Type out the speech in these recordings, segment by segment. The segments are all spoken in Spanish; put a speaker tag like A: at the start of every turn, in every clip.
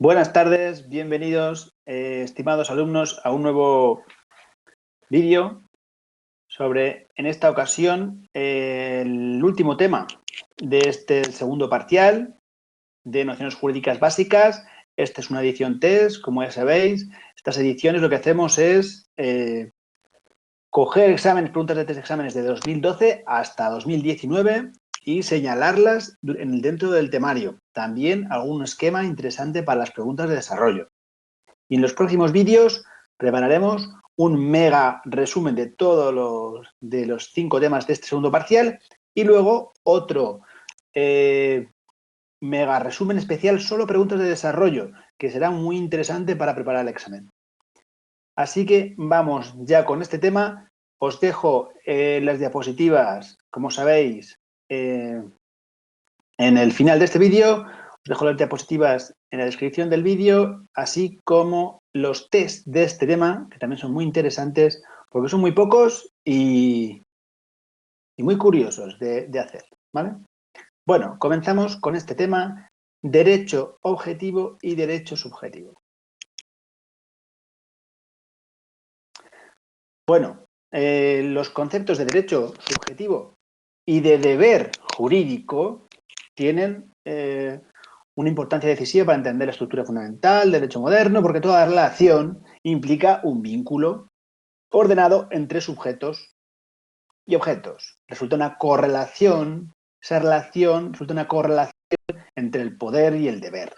A: Buenas tardes, bienvenidos, estimados alumnos, a un nuevo vídeo sobre, en esta ocasión, el último tema de este segundo parcial de nociones jurídicas básicas. Esta es una edición test, como ya sabéis. Estas ediciones lo que hacemos es coger preguntas de test de exámenes de 2012 hasta 2019 y señalarlas dentro del temario. También algún esquema interesante para las preguntas de desarrollo. Y en los próximos vídeos prepararemos un mega resumen de todos los 5 temas de este segundo parcial y luego otro mega resumen especial, solo preguntas de desarrollo, que será muy interesante para preparar el examen. Así que vamos ya con este tema. Os dejo las diapositivas, como sabéis, en el final de este vídeo. Os dejo las diapositivas en la descripción del vídeo, así como los test de este tema, que también son muy interesantes, porque son muy pocos y muy curiosos de hacer, ¿vale? Bueno, comenzamos con este tema, derecho objetivo y derecho subjetivo. Bueno, los conceptos de derecho subjetivo y de deber jurídico tienen una importancia decisiva para entender la estructura fundamental del derecho moderno, porque toda relación implica un vínculo ordenado entre sujetos y objetos. Resulta una correlación, esa relación resulta una correlación entre el poder y el deber.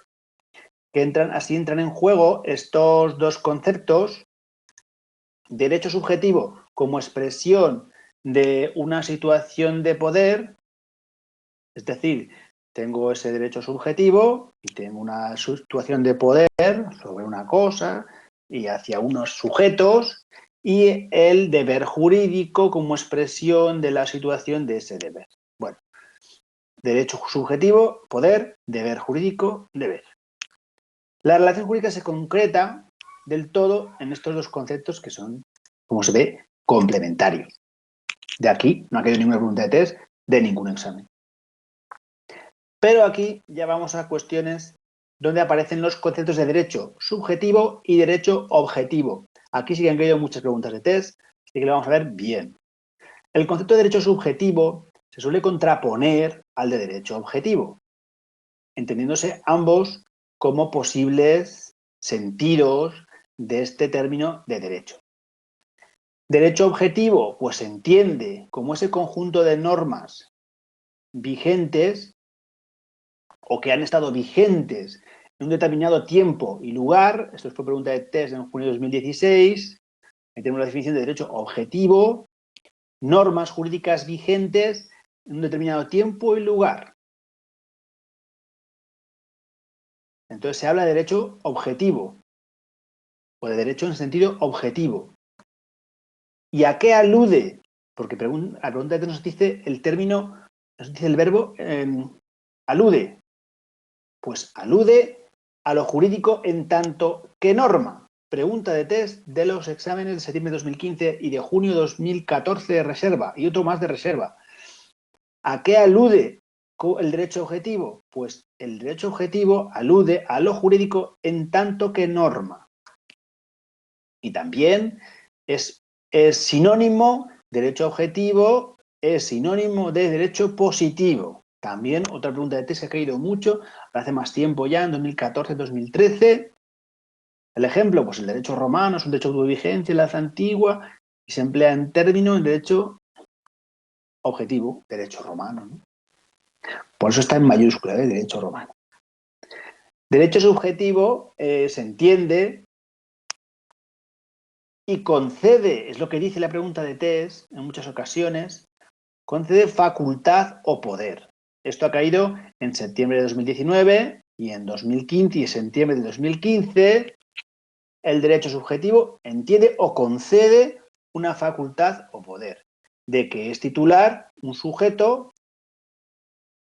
A: Así entran en juego estos dos conceptos: derecho subjetivo como expresión de una situación de poder, es decir, tengo ese derecho subjetivo y tengo una situación de poder sobre una cosa y hacia unos sujetos, y el deber jurídico como expresión de la situación de ese deber. Bueno, derecho subjetivo, poder; deber jurídico, deber. La relación jurídica se concreta del todo en estos dos conceptos que son, como se ve, complementarios. De aquí no ha quedado ninguna pregunta de test de ningún examen. Pero aquí ya vamos a cuestiones donde aparecen los conceptos de derecho subjetivo y derecho objetivo. Aquí sí que han caído muchas preguntas de test, así que lo vamos a ver bien. El concepto de derecho subjetivo se suele contraponer al de derecho objetivo, entendiéndose ambos como posibles sentidos de este término de derecho. Derecho objetivo, pues se entiende como ese conjunto de normas vigentes o que han estado vigentes en un determinado tiempo y lugar. Esto fue pregunta de test en junio de 2016. Ahí tenemos la definición de derecho objetivo: normas jurídicas vigentes en un determinado tiempo y lugar. Entonces se habla de derecho objetivo o de derecho en sentido objetivo. ¿Y a qué alude? Porque la pregunta de test nos dice el término, nos dice el verbo alude. Pues alude a lo jurídico en tanto que norma. Pregunta de test de los exámenes de septiembre de 2015 y de junio de 2014 de reserva, y otro más de reserva. ¿A qué alude el derecho objetivo? Pues el derecho objetivo alude a lo jurídico en tanto que norma. Y también es sinónimo, derecho objetivo es sinónimo de derecho positivo. También otra pregunta de test que ha caído mucho, hace más tiempo ya, en 2014-2013. El ejemplo, pues el derecho romano es un derecho de vigencia en la edad antigua y se emplea en término en derecho objetivo, derecho romano, ¿no? Por eso está en mayúscula, derecho romano. Derecho subjetivo se entiende y concede, es lo que dice la pregunta de test en muchas ocasiones, concede facultad o poder. Esto ha caído en septiembre de 2019 y en 2015 y en septiembre de 2015. El derecho subjetivo entiende o concede una facultad o poder de que es titular un sujeto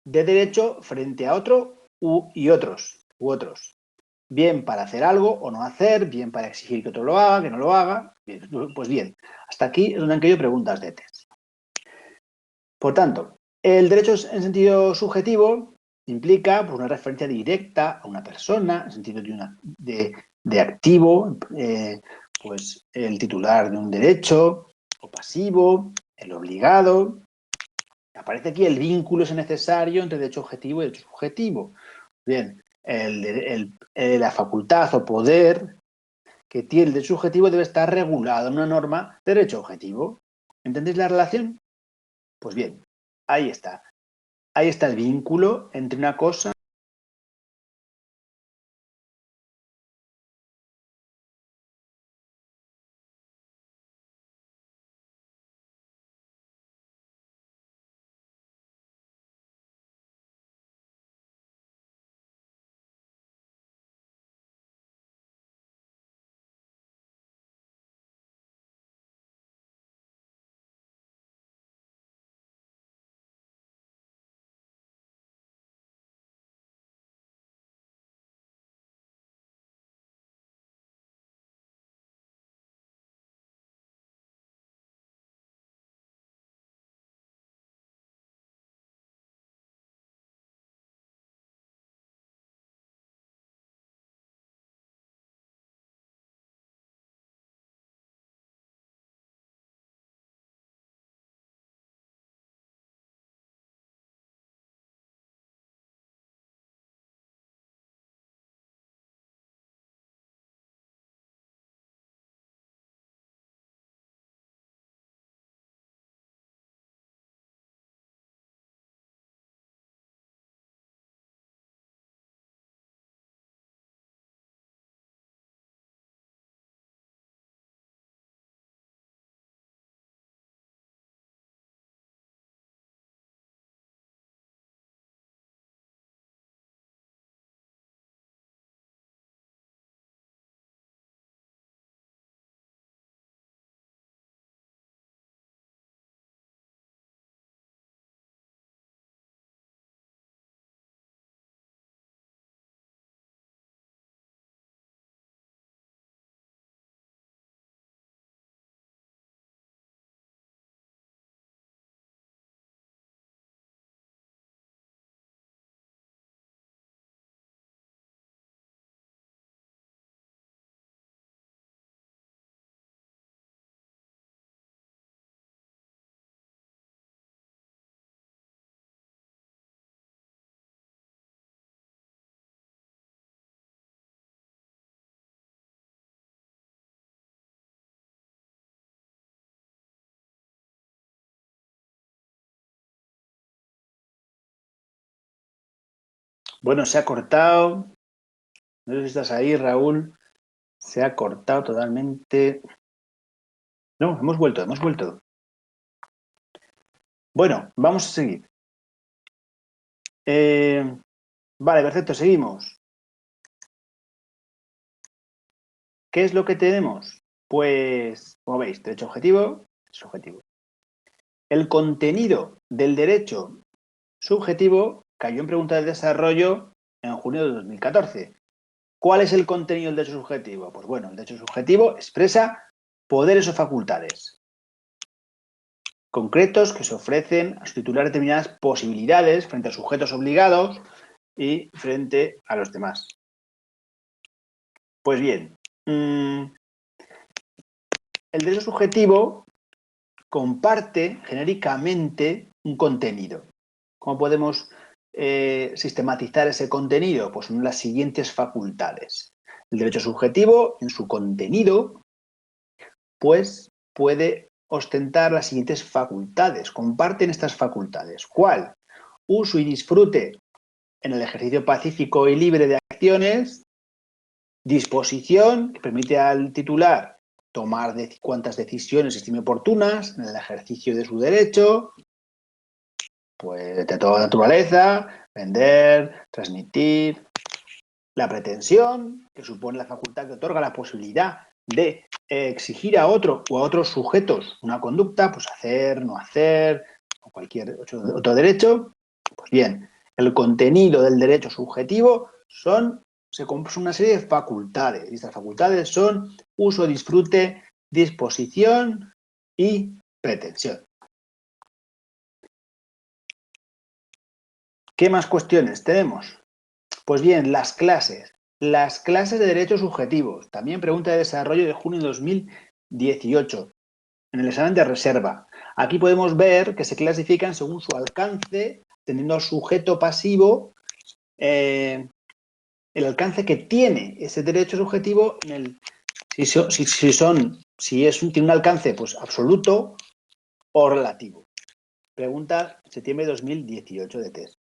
A: de derecho frente a otro u otros. bien para hacer algo o no hacer, bien para exigir que otro lo haga, que no lo haga. Bien, pues bien, hasta aquí es donde han caído preguntas de test. Por tanto, el derecho en sentido subjetivo implica pues, una referencia directa a una persona, en sentido de activo, pues el titular de un derecho, o pasivo, el obligado. Aparece aquí el vínculo ese necesario entre derecho objetivo y derecho subjetivo. Bien, la facultad o poder que tiene el derecho subjetivo debe estar regulado en una norma de derecho objetivo. ¿Entendéis la relación? Pues bien, ahí está. Ahí está el vínculo entre una cosa. Bueno, se ha cortado. No sé si estás ahí, Raúl. Se ha cortado totalmente. No, hemos vuelto, hemos vuelto. Bueno, vamos a seguir. Vale, perfecto, seguimos. ¿Qué es lo que tenemos? Pues, como veis, derecho objetivo, subjetivo. El contenido del derecho subjetivo cayó en pregunta de desarrollo en junio de 2014. ¿Cuál es el contenido del derecho subjetivo? Pues bueno, el derecho subjetivo expresa poderes o facultades concretos que se ofrecen a su titular determinadas posibilidades frente a sujetos obligados y frente a los demás. Pues bien, el derecho subjetivo comparte genéricamente un contenido. ¿Cómo podemos sistematizar ese contenido? Pues son las siguientes facultades. El derecho subjetivo, en su contenido, pues puede ostentar las siguientes facultades. Comparten estas facultades. ¿Cuál? Uso y disfrute en el ejercicio pacífico y libre de acciones. Disposición, que permite al titular tomar cuantas decisiones estime oportunas en el ejercicio de su derecho, pues de toda naturaleza, vender, transmitir. La pretensión, que supone la facultad que otorga la posibilidad de exigir a otro o a otros sujetos una conducta, pues hacer, no hacer, o cualquier otro derecho. Pues bien, el contenido del derecho subjetivo son se compone una serie de facultades. Y estas facultades son uso, disfrute, disposición y pretensión. ¿Qué más cuestiones tenemos? Pues bien, las clases. Las clases de derechos subjetivos. También pregunta de desarrollo de junio de 2018. En el examen de reserva. Aquí podemos ver que se clasifican según su alcance, teniendo al sujeto pasivo el alcance que tiene ese derecho subjetivo tiene un alcance pues absoluto o relativo. Pregunta septiembre de 2018 de test.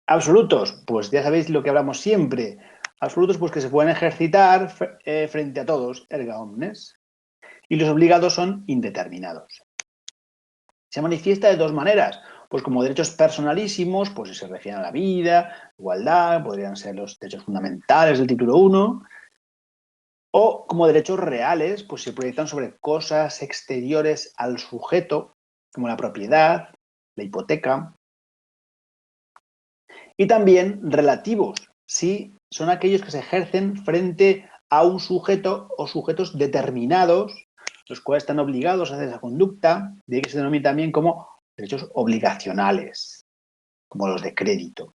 A: Absolutos, pues ya sabéis lo que hablamos siempre. Absolutos, pues que se pueden ejercitar frente a todos, erga omnes. Y los obligados son indeterminados. Se manifiesta de dos maneras, pues como derechos personalísimos, pues si se refieren a la vida, igualdad, podrían ser los derechos fundamentales del título 1, o como derechos reales, pues se proyectan sobre cosas exteriores al sujeto, como la propiedad, la hipoteca. Y también relativos, si son aquellos que se ejercen frente a un sujeto o sujetos determinados, los cuales están obligados a hacer esa conducta, de que se denomina también como derechos obligacionales, como los de crédito,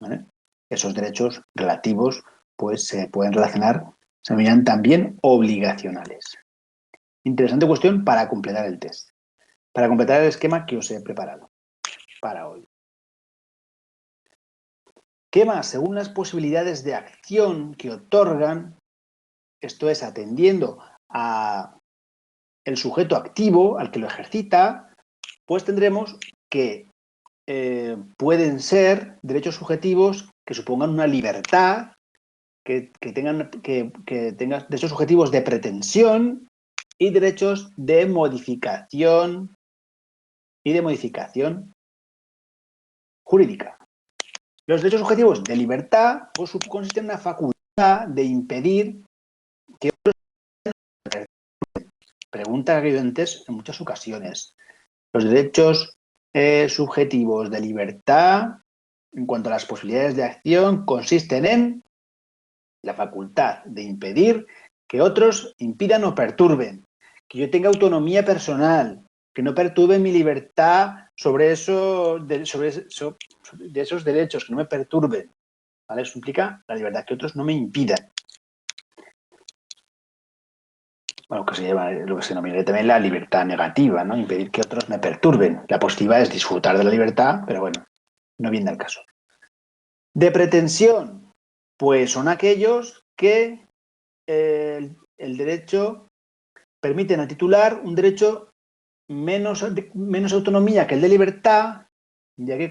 A: ¿vale? Esos derechos relativos pues se pueden relacionar, se denominan también obligacionales. Interesante cuestión para completar el test, para completar el esquema que os he preparado para hoy. ¿Qué más? Según las posibilidades de acción que otorgan, esto es atendiendo a el sujeto activo, al que lo ejercita, pues tendremos que pueden ser derechos subjetivos que supongan una libertad, que tengan derechos subjetivos de pretensión y derechos de modificación jurídica. Los derechos subjetivos de libertad pues, consisten en una facultad de impedir que otros... Pregunta que ha habido antes en muchas ocasiones. Los derechos subjetivos de libertad, en cuanto a las posibilidades de acción, consisten en la facultad de impedir que otros impidan o perturben, que yo tenga autonomía personal, que no perturben mi libertad sobre esos derechos, que no me perturben. ¿Vale? Eso implica la libertad, que otros no me impidan. Bueno, que se llama, lo que se denomina también la libertad negativa, ¿no? Impedir que otros me perturben. La positiva es disfrutar de la libertad, pero bueno, no viene al caso. De pretensión, pues son aquellos que el derecho permiten al titular un derecho menos autonomía que el de libertad, ya que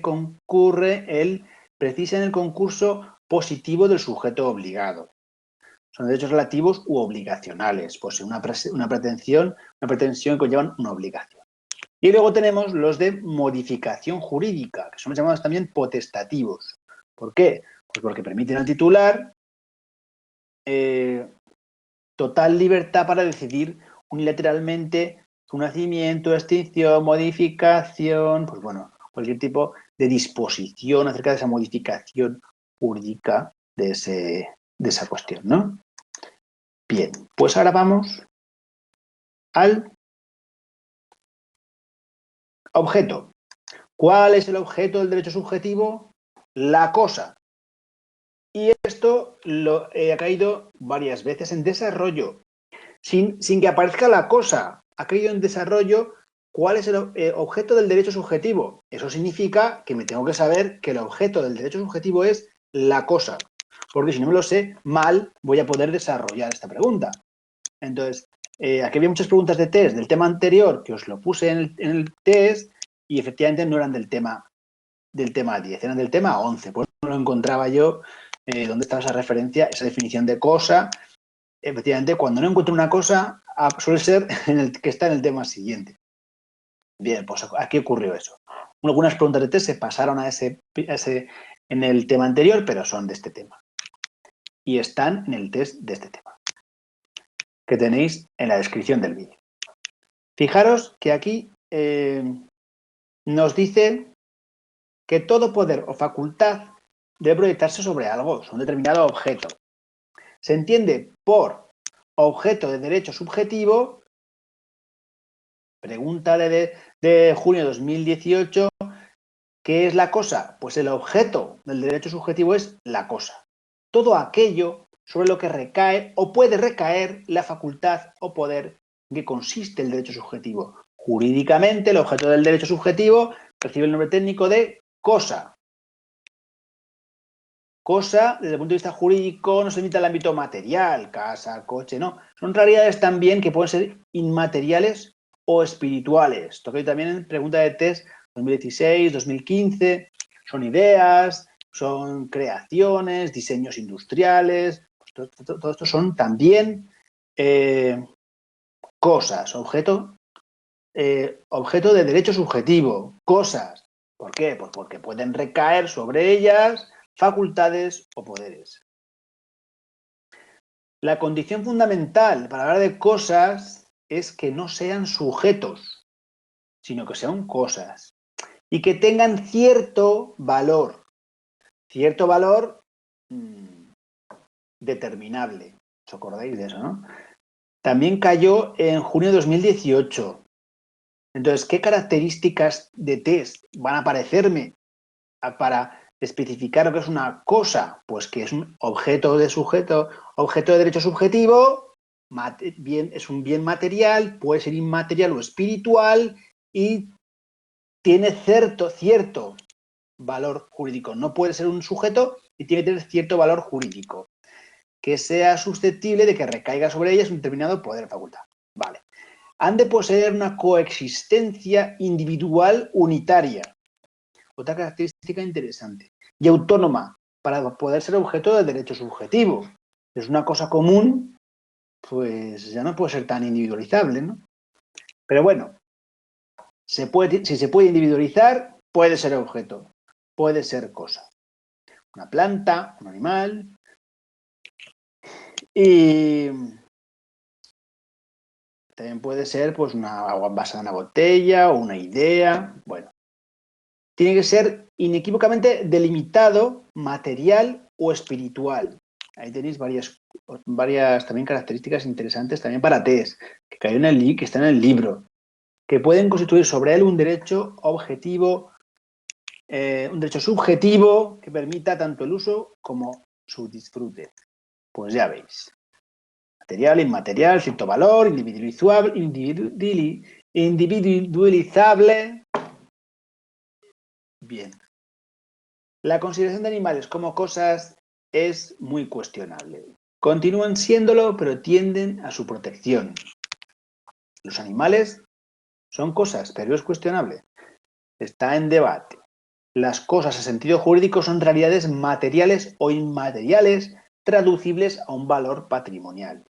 A: precisa en el concurso positivo del sujeto obligado. Son derechos relativos u obligacionales, pues una pretensión que conllevan una obligación. Y luego tenemos los de modificación jurídica, que son llamados también potestativos. ¿Por qué? Pues porque permiten al titular total libertad para decidir unilateralmente su nacimiento, extinción, modificación, pues bueno, cualquier tipo de disposición acerca de esa modificación jurídica de esa cuestión, ¿no? Bien, pues ahora vamos al objeto. ¿Cuál es el objeto del derecho subjetivo? La cosa. Y esto ha caído varias veces en desarrollo, sin que aparezca la cosa. Ha caído en desarrollo cuál es el objeto del derecho subjetivo. Eso significa que me tengo que saber que el objeto del derecho subjetivo es la cosa. Porque si no me lo sé, mal voy a poder desarrollar esta pregunta. Entonces, aquí había muchas preguntas de test del tema anterior que os lo puse en el test y efectivamente no eran del tema 10, eran del tema 11. Pues no lo encontraba yo dónde estaba esa referencia, esa definición de cosa. Efectivamente, cuando no encuentro una cosa, suele ser que está en el tema siguiente. Bien, pues aquí ocurrió eso. Algunas preguntas de test se pasaron a ese en el tema anterior, pero son de este tema. Y están en el test de este tema, que tenéis en la descripción del vídeo. Fijaros que aquí nos dice que todo poder o facultad debe proyectarse sobre algo, son determinado objeto. Se entiende por objeto de derecho subjetivo, pregunta de junio de 2018, ¿qué es la cosa? Pues el objeto del derecho subjetivo es la cosa. Todo aquello sobre lo que recae o puede recaer la facultad o poder en que consiste el derecho subjetivo. Jurídicamente, el objeto del derecho subjetivo recibe el nombre técnico de cosa. Cosa, desde el punto de vista jurídico, no se limita al ámbito material, casa, coche, no. Son realidades también que pueden ser inmateriales o espirituales. Esto que también en pregunta de test 2016, 2015, son ideas, son creaciones, diseños industriales, todo esto son también cosas, objeto de derecho subjetivo, cosas. ¿Por qué? Pues porque pueden recaer sobre ellas facultades o poderes. La condición fundamental para hablar de cosas es que no sean sujetos, sino que sean cosas y que tengan cierto valor. Cierto valor determinable. ¿Os acordáis de eso, no? También cayó en junio de 2018. Entonces, ¿qué características de test van a aparecerme para especificar lo que es una cosa? Pues que es un objeto de derecho subjetivo, es un bien material, puede ser inmaterial o espiritual y tiene cierto valor jurídico. No puede ser un sujeto y tiene que tener cierto valor jurídico. Que sea susceptible de que recaiga sobre ellas un determinado poder o facultad. Vale. Han de poseer una coexistencia individual unitaria. Otra característica interesante. Y autónoma, para poder ser objeto del derecho subjetivo. Es una cosa común, pues ya no puede ser tan individualizable, ¿no? Pero bueno, si se puede individualizar, puede ser objeto, puede ser cosa. Una planta, un animal. Y también puede ser pues una agua basada en una botella o una idea. Bueno, tiene que ser inequívocamente delimitado, material o espiritual. Ahí tenéis varias también características interesantes también para test, que cayó en el que está en el libro, que pueden constituir sobre él un derecho objetivo, un derecho subjetivo que permita tanto el uso como su disfrute. Pues ya veis. Material, inmaterial, cierto valor, individualizable. Bien. La consideración de animales como cosas es muy cuestionable. Continúan siéndolo, pero tienden a su protección. Los animales son cosas, pero es cuestionable. Está en debate. Las cosas en sentido jurídico son realidades materiales o inmateriales traducibles a un valor patrimonial.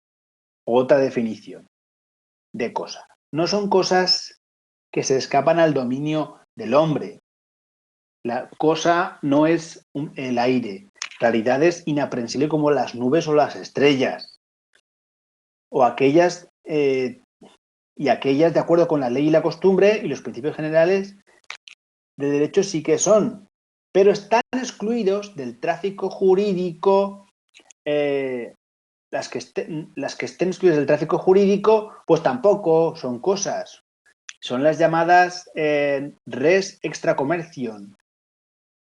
A: Otra definición de cosa. No son cosas que se escapan al dominio del hombre. La cosa no es el aire. Realidades inaprensibles como las nubes o las estrellas. O aquellas y aquellas de acuerdo con la ley y la costumbre y los principios generales de derecho sí que son, pero están excluidos del tráfico jurídico. Las que estén excluidas del tráfico jurídico, pues tampoco son cosas. Son las llamadas res extracomercium.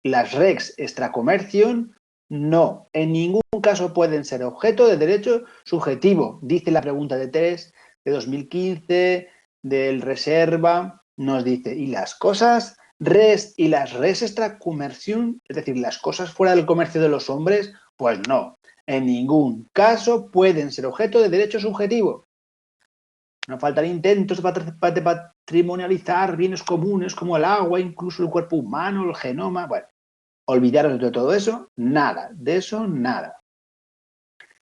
A: Las res extracomercium no, en ningún caso pueden ser objeto de derecho subjetivo, dice la pregunta de test de 2015 del Reserva, nos dice, y las cosas res y las res extracomercium, es decir, las cosas fuera del comercio de los hombres, pues no, en ningún caso pueden ser objeto de derecho subjetivo. No faltan intentos de patrimonializar bienes comunes como el agua, incluso el cuerpo humano, el genoma. Bueno, olvidaros de todo eso, nada, de eso nada.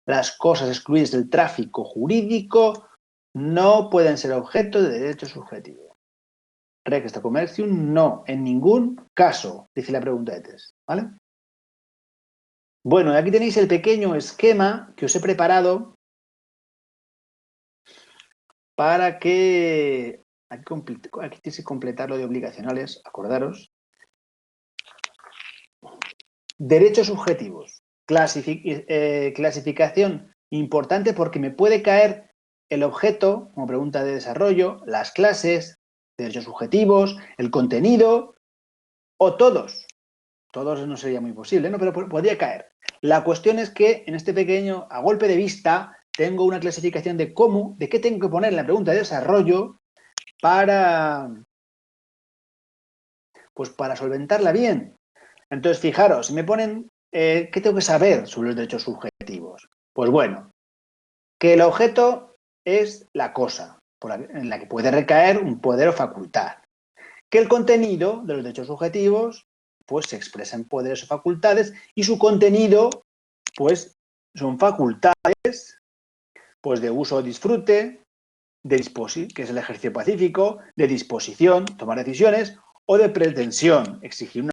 A: Las cosas excluidas del tráfico jurídico no pueden ser objeto de derecho subjetivo. Rex extracomercium no, en ningún caso, dice la pregunta de test, ¿vale? Bueno, aquí tenéis el pequeño esquema que os he preparado para que aquí tienes que completar lo de obligacionales, acordaros. Derechos subjetivos. Clasificación importante porque me puede caer el objeto, como pregunta de desarrollo, las clases, derechos subjetivos, el contenido o todos. Todos no sería muy posible, ¿no? Pero podría caer. La cuestión es que en este pequeño, a golpe de vista, tengo una clasificación de cómo, de qué tengo que poner en la pregunta de desarrollo para, pues para solventarla bien. Entonces, fijaros, si me ponen, ¿qué tengo que saber sobre los derechos subjetivos? Pues bueno, que el objeto es la cosa en la que puede recaer un poder o facultad. Que el contenido de los derechos subjetivos pues se expresa en poderes o facultades y su contenido pues son facultades pues de uso o disfrute, que es el ejercicio pacífico, de disposición, tomar decisiones, o de pretensión, exigir una.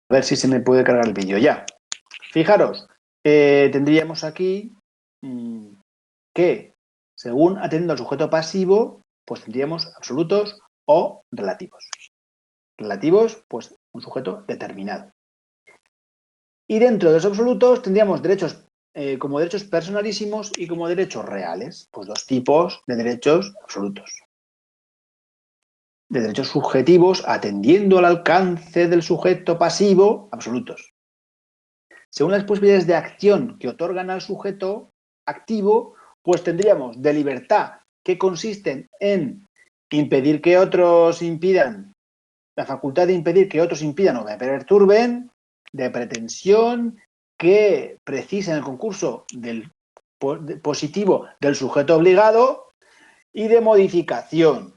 A: A ver si se me puede cargar el vídeo ya. Fijaros, tendríamos aquí que, según atendiendo al sujeto pasivo, pues tendríamos absolutos o relativos. Relativos, pues un sujeto determinado. Y dentro de los absolutos tendríamos derechos como derechos personalísimos y como derechos reales. Pues dos tipos de derechos absolutos. De derechos subjetivos atendiendo al alcance del sujeto pasivo, absolutos. Según las posibilidades de acción que otorgan al sujeto activo, pues tendríamos de libertad, que consisten en impedir que otros impidan, la facultad de impedir que otros impidan o me perturben, de pretensión, que precisen el concurso del positivo del sujeto obligado, y de modificación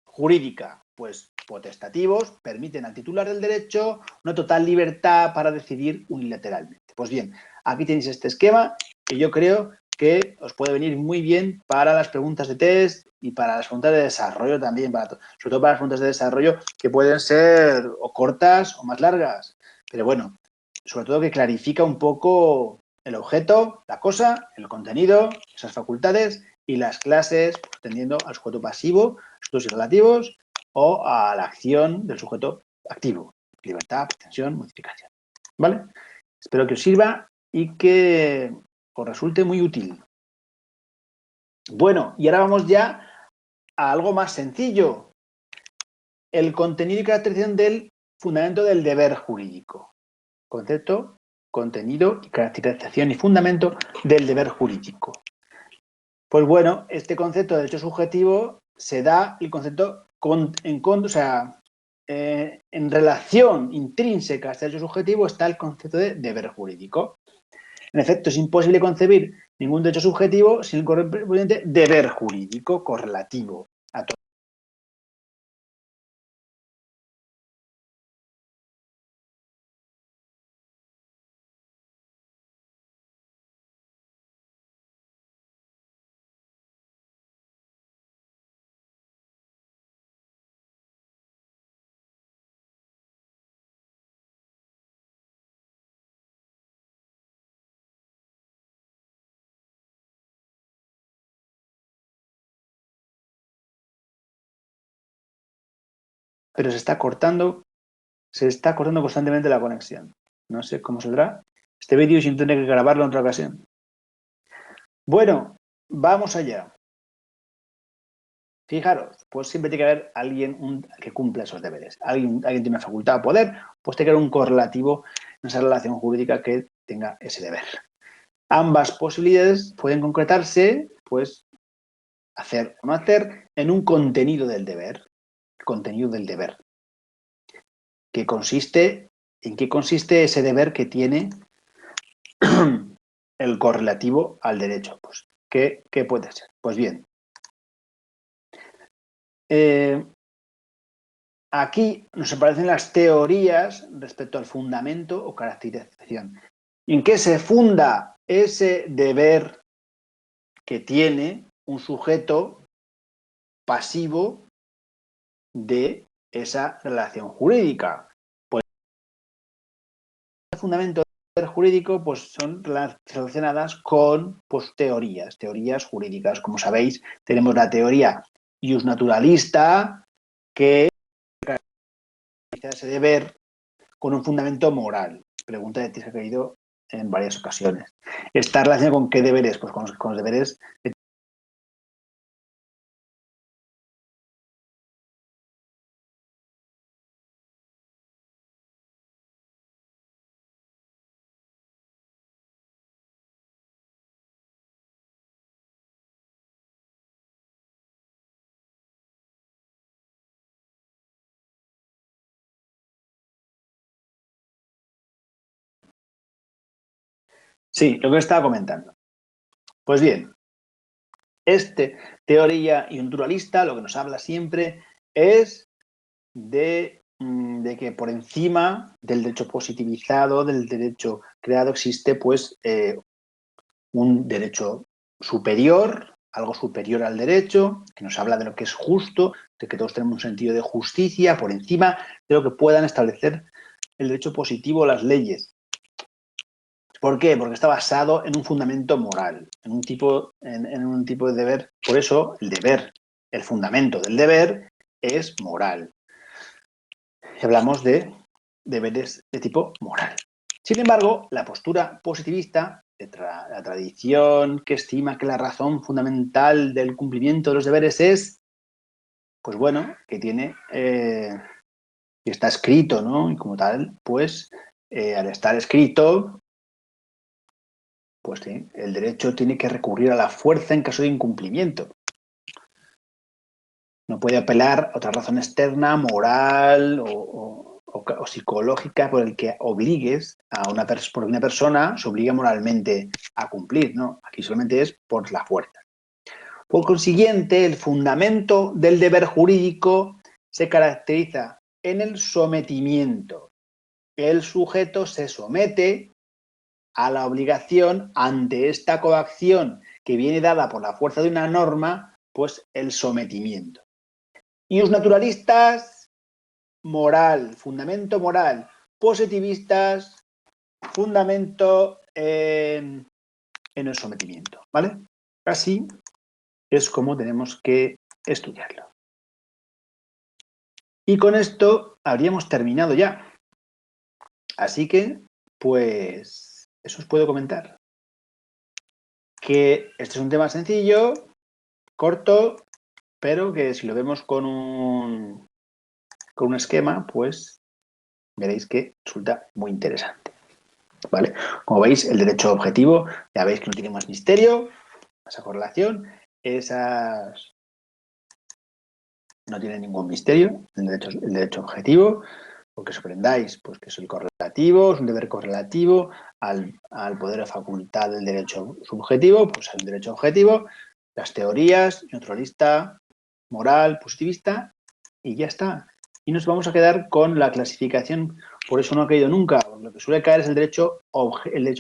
A: jurídica, pues potestativos, permiten al titular del derecho una total libertad para decidir unilateralmente. Pues bien, aquí tenéis este esquema que yo creo que os puede venir muy bien para las preguntas de test y para las preguntas de desarrollo también, sobre todo para las preguntas de desarrollo que pueden ser o cortas o más largas. Pero bueno, sobre todo que clarifica un poco el objeto, la cosa, el contenido, esas facultades y las clases tendiendo al sujeto pasivo, sujetos irrelativos o a la acción del sujeto activo. Libertad, pretensión, modificación. ¿Vale? Espero que os sirva y que os resulte muy útil. Bueno, y ahora vamos ya a algo más sencillo. El contenido y caracterización del fundamento del deber jurídico. Concepto, contenido, caracterización y fundamento del deber jurídico. Pues bueno, este concepto de derecho subjetivo se da el concepto en relación intrínseca a este derecho subjetivo está el concepto de deber jurídico. En efecto, es imposible concebir ningún derecho subjetivo sin el correspondiente deber jurídico correlativo a todo. pero se está cortando constantemente la conexión. No sé cómo saldrá este vídeo sin tener que grabarlo en otra ocasión. Bueno, vamos allá. Fijaros, pues siempre tiene que haber alguien que cumpla esos deberes. Alguien tiene una facultad o poder, pues tiene que haber un correlativo en esa relación jurídica que tenga ese deber. Ambas posibilidades pueden concretarse, pues, hacer o no hacer, en un contenido del deber. Contenido del deber. ¿En qué consiste ese deber que tiene el correlativo al derecho? Pues, ¿qué puede ser? Pues bien, aquí nos aparecen las teorías respecto al fundamento o caracterización. ¿En qué se funda ese deber que tiene un sujeto pasivo de esa relación jurídica? Pues el fundamento del deber jurídico pues, son relacionadas con pues, teorías jurídicas. Como sabéis, tenemos la teoría iusnaturalista, que ese deber con un fundamento moral. Pregunta de ti se ha caído en varias ocasiones. ¿Está relacionado con qué deberes? Pues con los deberes de... Sí, lo que estaba comentando. Pues bien, teoría iusnaturalista lo que nos habla siempre es de que por encima del derecho positivizado, del derecho creado, existe pues un derecho superior, algo superior al derecho, que nos habla de lo que es justo, de que todos tenemos un sentido de justicia por encima de lo que puedan establecer el derecho positivo o las leyes. ¿Por qué? Porque está basado en un fundamento moral, en un tipo de deber. Por eso el deber, el fundamento del deber es moral. Hablamos de deberes de tipo moral. Sin embargo, la postura positivista, la tradición que estima que la razón fundamental del cumplimiento de los deberes es, pues bueno, que tiene, que está escrito, ¿no? Y como tal, pues al estar escrito, pues sí, el derecho tiene que recurrir a la fuerza en caso de incumplimiento. No puede apelar a otra razón externa, moral o psicológica por el que obligues a una persona se obliga moralmente a cumplir, ¿no? Aquí solamente es por la fuerza. Por consiguiente, el fundamento del deber jurídico se caracteriza en el sometimiento. El sujeto se somete a la obligación ante esta coacción que viene dada por la fuerza de una norma, pues el sometimiento. Y los naturalistas, moral, fundamento moral. Positivistas, fundamento en el sometimiento, ¿vale? Así es como tenemos que estudiarlo. Y con esto habríamos terminado ya. Así que, pues, eso os puedo comentar. Que este es un tema sencillo, corto, pero que si lo vemos con un esquema, pues veréis que resulta muy interesante. ¿Vale? Como veis, el derecho objetivo, ya veis que no tiene más misterio, esa correlación, no tiene ningún misterio, el derecho objetivo, porque os aprendáis pues, que es el correlativo, es un deber correlativo al poder o facultad del derecho subjetivo, pues al derecho objetivo, las teorías, naturalista, moral, positivista, y ya está. Y nos vamos a quedar con la clasificación, por eso no ha caído nunca. Lo que suele caer es el derecho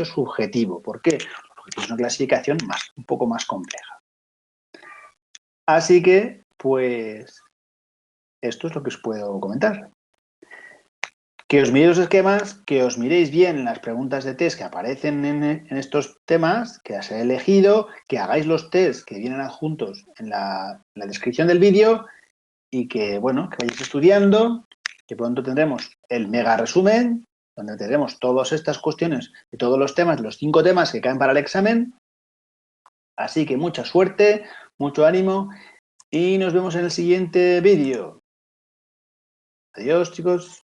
A: subjetivo. ¿Por qué? Porque es una clasificación un poco más compleja. Así que, pues, esto es lo que os puedo comentar. Que os miréis los esquemas, que os miréis bien las preguntas de test que aparecen en estos temas, que las he elegido, que hagáis los test que vienen adjuntos en la descripción del vídeo y que, bueno, que vayáis estudiando, que pronto tendremos el mega resumen, donde tendremos todas estas cuestiones de todos los temas, los 5 temas que caen para el examen. Así que mucha suerte, mucho ánimo y nos vemos en el siguiente vídeo. Adiós, chicos.